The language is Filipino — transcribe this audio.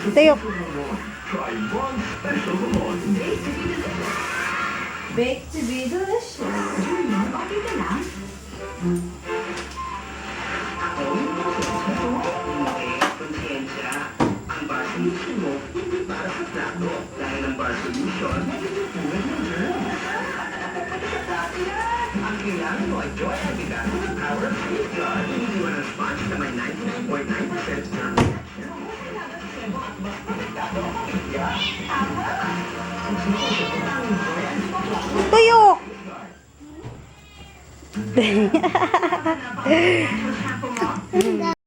Tayo. Baked to be delicious. Okay ka lang? Konsensya, ang bar solution mo hindi para sa plato. Dahil ang bar solution, ang kailangan mo ay Joy Abigail with Power of Safeguard. Iniwan ang sponge na may 96.9% germ protection. Tuyo.